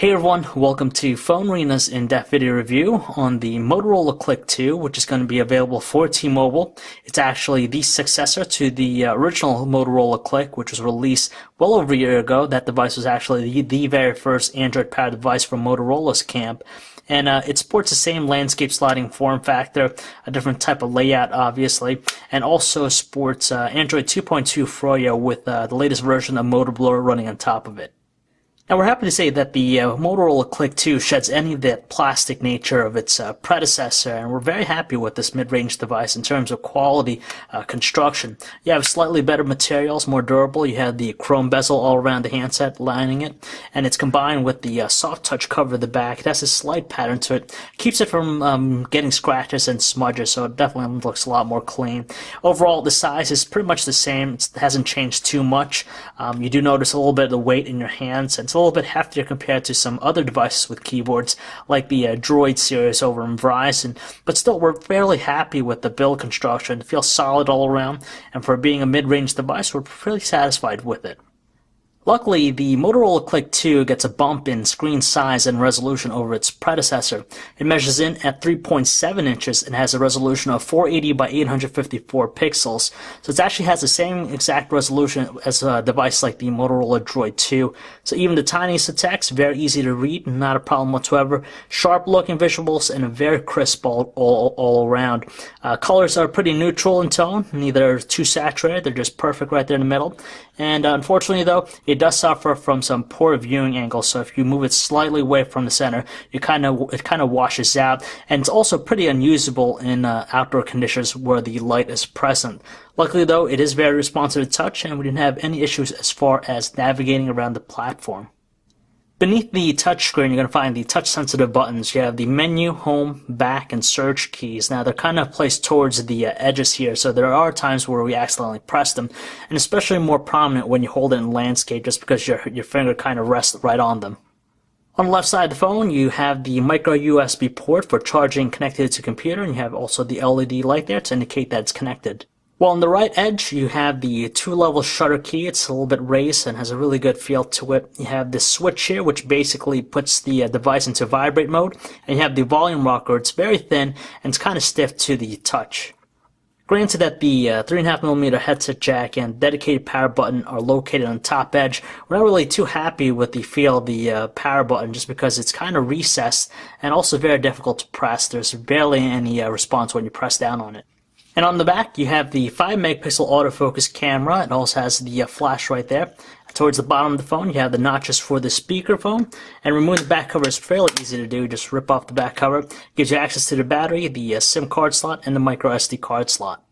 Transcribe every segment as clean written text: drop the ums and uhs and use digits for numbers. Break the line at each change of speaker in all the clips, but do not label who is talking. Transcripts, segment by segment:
Hey everyone, welcome to Phone Arena's in-depth video review on the Motorola CLIQ 2, which is going to be available for T-Mobile. It's actually the successor to the original Motorola CLIQ, which was released well over a year ago. That device was actually the very first Android-powered device from Motorola's camp. And it sports the same landscape sliding form factor, a different type of layout, obviously, and also sports Android 2.2 Froyo with the latest version of Motor Blur running on top of it. Now, we're happy to say that the Motorola CLIQ 2 sheds any of that plastic nature of its predecessor, and we're very happy with this mid-range device in terms of quality construction. You have slightly better materials, more durable. You have the chrome bezel all around the handset lining it, and it's combined with the soft touch cover at the back. It has a slight pattern to it, keeps it from getting scratches and smudges, so it definitely looks a lot more clean. Overall, the size is pretty much the same. It hasn't changed too much. You do notice a little bit of the weight in your hands, and it's a little bit heftier compared to some other devices with keyboards like the Droid series over in Verizon, but still we're fairly happy with the build construction. It feels solid all around, and for being a mid-range device, we're fairly satisfied with it. Luckily, the Motorola CLIQ 2 gets a bump in screen size and resolution over its predecessor. It measures in at 3.7 inches and has a resolution of 480 by 854 pixels. So it actually has the same exact resolution as a device like the Motorola Droid 2. So even the tiniest of text, very easy to read, not a problem whatsoever. Sharp looking visuals and a very crisp all around. Colors are pretty neutral in tone, neither too saturated, they're just perfect right there in the middle. And unfortunately though, it does suffer from some poor viewing angles, so if you move it slightly away from the center, it kind of washes out, and it's also pretty unusable in outdoor conditions where the light is present. Luckily though, it is very responsive to touch, and we didn't have any issues as far as navigating around the platform. Beneath the touchscreen, you're going to find the touch-sensitive buttons. You have the menu, home, back, and search keys. Now, they're kind of placed towards the edges here, so there are times where we accidentally press them, and especially more prominent when you hold it in landscape just because your finger kind of rests right on them. On the left side of the phone, you have the micro USB port for charging connected to computer, and you have also the LED light there to indicate that it's connected. Well, on the right edge, you have the two-level shutter key. It's a little bit raised and has a really good feel to it. You have this switch here, which basically puts the device into vibrate mode. And you have the volume rocker. It's very thin, and it's kind of stiff to the touch. Granted that the 3.5mm headset jack and dedicated power button are located on the top edge, we're not really too happy with the feel of the power button just because it's kind of recessed and also very difficult to press. There's barely any response when you press down on it. And on the back, you have the 5-megapixel autofocus camera. It also has the flash right there. Towards the bottom of the phone, you have the notches for the speakerphone. And removing the back cover is fairly easy to do. Just rip off the back cover. Gives you access to the battery, the SIM card slot, and the micro SD card slot.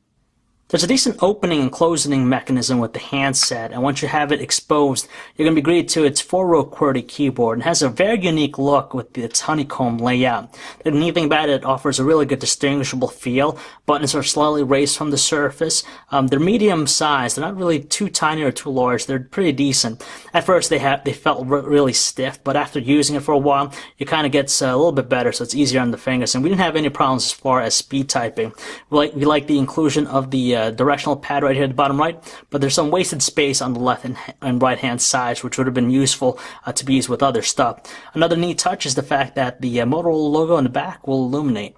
There's a decent opening and closing mechanism with the handset, and once you have it exposed, you're going to be greeted to its 4-row QWERTY keyboard, and has a very unique look with its honeycomb layout. The neat thing about it offers a really good distinguishable feel. Buttons are slightly raised from the surface. They're medium sized. They're not really too tiny or too large. They're pretty decent. At first, they felt really stiff, but after using it for a while, it kind of gets a little bit better, so it's easier on the fingers. And we didn't have any problems as far as speed typing. We like the inclusion of the directional pad right here at the bottom right, but there's some wasted space on the left and right hand sides, which would have been useful to be used with other stuff. Another neat touch is the fact that the Motorola logo in the back will illuminate.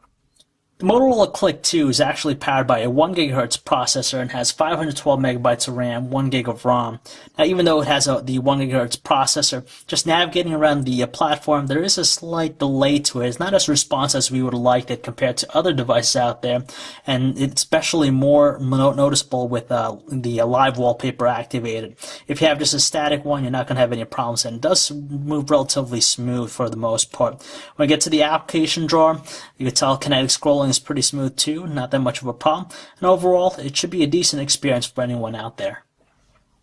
The Motorola CLIQ 2 is actually powered by a 1 GHz processor and has 512 megabytes of RAM, 1 gig of ROM. Now, even though it has the 1 GHz processor, just navigating around the platform, there is a slight delay to it. It's not as responsive as we would have liked it compared to other devices out there, and it's especially more noticeable with the live wallpaper activated. If you have just a static one, you're not going to have any problems, and it does move relatively smooth for the most part. When I get to the application drawer, you can tell kinetic scrolling is pretty smooth too, not that much of a problem, and overall it should be a decent experience for anyone out there.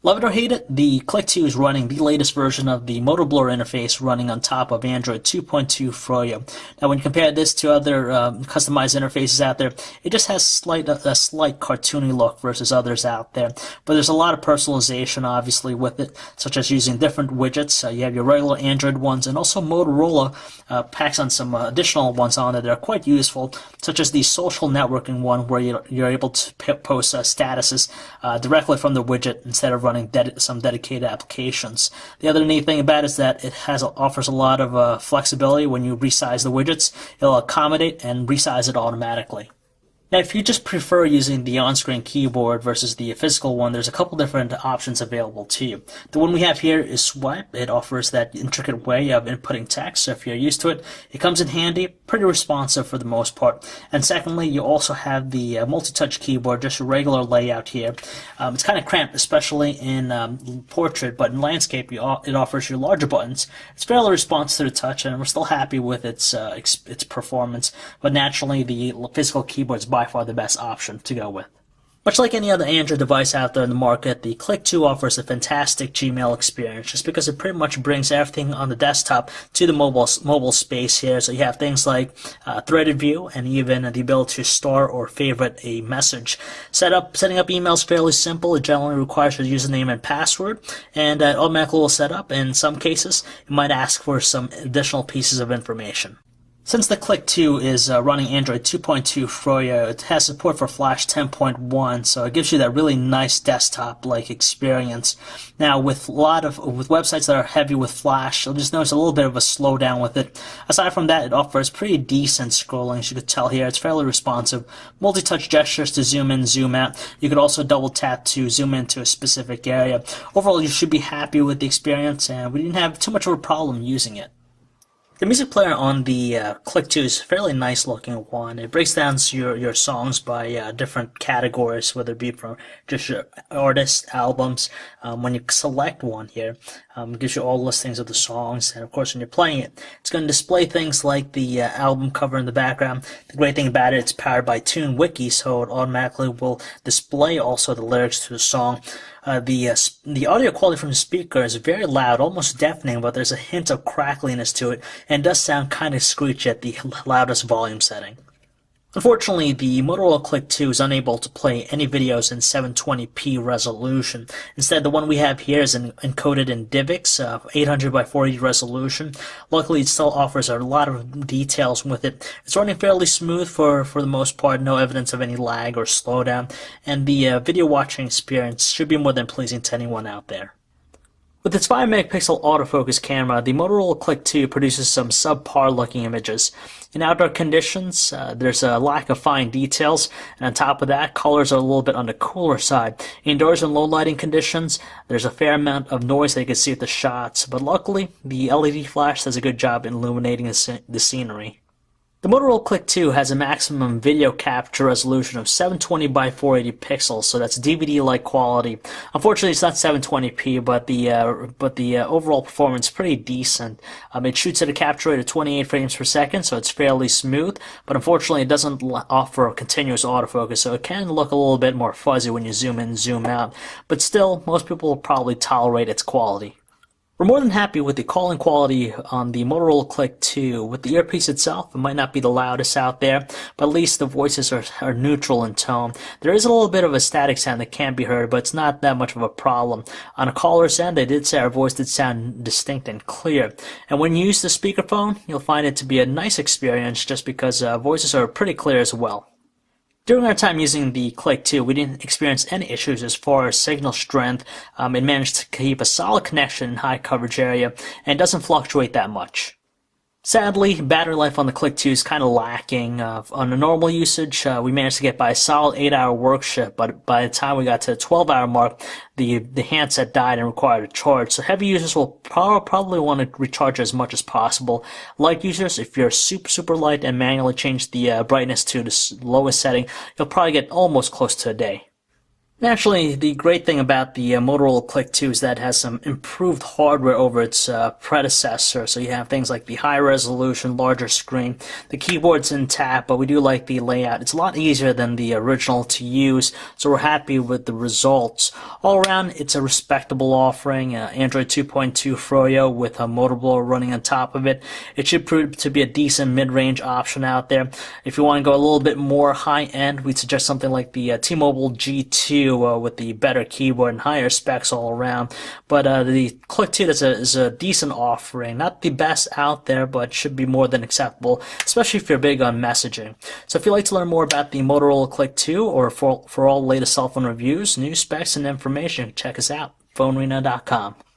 Love it or hate it, the CLIQ 2 is running the latest version of the Motor Blur interface running on top of Android 2.2 Froyo. Now, when you compare this to other customized interfaces out there, it just has a slight cartoony look versus others out there. But there's a lot of personalization, obviously, with it, such as using different widgets. You have your regular Android ones, and also Motorola packs on some additional ones on it that are quite useful, such as the social networking one, where you're able to post statuses directly from the widget instead of running some dedicated applications. The other neat thing about it is that it offers a lot of flexibility. When you resize the widgets, it'll accommodate and resize it automatically. Now, if you just prefer using the on-screen keyboard versus the physical one, there's a couple different options available to you. The one we have here is Swipe. It offers that intricate way of inputting text, so if you're used to it, it comes in handy, pretty responsive for the most part. And secondly, you also have the multi-touch keyboard, just a regular layout here. It's kind of cramped, especially in portrait, but in landscape, it offers you larger buttons. It's fairly responsive to the touch, and we're still happy with its performance, but naturally, the physical keyboard is by far the best option to go with. Much like any other Android device out there in the market, the CLIQ 2 offers a fantastic Gmail experience just because it pretty much brings everything on the desktop to the mobile space here. So you have things like threaded view and even the ability to store or favorite a message. Setting up email is fairly simple. It generally requires your username and password, and it automatically will set up. In some cases, it might ask for some additional pieces of information. Since the CLIQ 2 is running Android 2.2 Froyo, it has support for Flash 10.1, so it gives you that really nice desktop-like experience. Now, with websites that are heavy with Flash, you'll just notice a little bit of a slowdown with it. Aside from that, it offers pretty decent scrolling. As you could tell here, it's fairly responsive. Multi-touch gestures to zoom in, zoom out. You could also double tap to zoom into a specific area. Overall, you should be happy with the experience, and we didn't have too much of a problem using it. The music player on the CLIQ 2 is a fairly nice looking one. It breaks down your songs by different categories, whether it be from just your artists, albums. When you select one here, it gives you all listings of the songs, and of course when you're playing it, it's going to display things like the album cover in the background. The great thing about it, it's powered by TuneWiki, so it automatically will display also the lyrics to the song. The audio quality from the speaker is very loud, almost deafening, but there's a hint of crackliness to it, and does sound kind of screechy at the loudest volume setting. Unfortunately, the Motorola CLIQ 2 is unable to play any videos in 720p resolution. Instead, the one we have here is encoded in DivX, 800 by 480 resolution. Luckily, it still offers a lot of details with it. It's running fairly smooth for the most part, no evidence of any lag or slowdown, and the video watching experience should be more than pleasing to anyone out there. With its 5-megapixel autofocus camera, the Motorola CLIQ 2 produces some subpar-looking images. In outdoor conditions, there's a lack of fine details, and on top of that, colors are a little bit on the cooler side. Indoors in low lighting conditions, there's a fair amount of noise that you can see at the shots, but luckily, the LED flash does a good job in illuminating the scenery. The Motorola CLIQ 2 has a maximum video capture resolution of 720 by 480 pixels, so that's DVD-like quality. Unfortunately, it's not 720p, but the overall performance is pretty decent. It shoots at a capture rate of 28 frames per second, so it's fairly smooth, but unfortunately it doesn't offer a continuous autofocus, so it can look a little bit more fuzzy when you zoom in and zoom out. But still, most people will probably tolerate its quality. We're more than happy with the calling quality on the Motorola CLIQ 2. With the earpiece itself, it might not be the loudest out there, but at least the voices are neutral in tone. There is a little bit of a static sound that can be heard, but it's not that much of a problem. On a caller's end, they did say our voice did sound distinct and clear. And when you use the speakerphone, you'll find it to be a nice experience just because voices are pretty clear as well. During our time using the CLIQ 2, we didn't experience any issues as far as signal strength. It managed to keep a solid connection in high coverage area and doesn't fluctuate that much. Sadly, battery life on the CLIQ 2 is kind of lacking. On a normal usage, we managed to get by a solid 8-hour work shift, but by the time we got to the 12-hour mark, the handset died and required a charge. So heavy users will probably want to recharge as much as possible. Light users, if you're super light and manually change the brightness to the lowest setting, you'll probably get almost close to a day. Naturally, the great thing about the Motorola CLIQ 2 is that it has some improved hardware over its predecessor. So you have things like the high resolution, larger screen. The keyboard's intact, but we do like the layout. It's a lot easier than the original to use, so we're happy with the results. All around, it's a respectable offering. Android 2.2 Froyo with a Motorola running on top of it. It should prove to be a decent mid-range option out there. If you want to go a little bit more high-end, we'd suggest something like the T-Mobile G2 with the better keyboard and higher specs all around. But the CLIQ 2 is a decent offering. Not the best out there, but should be more than acceptable, especially if you're big on messaging. So if you'd like to learn more about the Motorola CLIQ 2 or for all latest cell phone reviews, news, specs, and information, check us out. phonearena.com.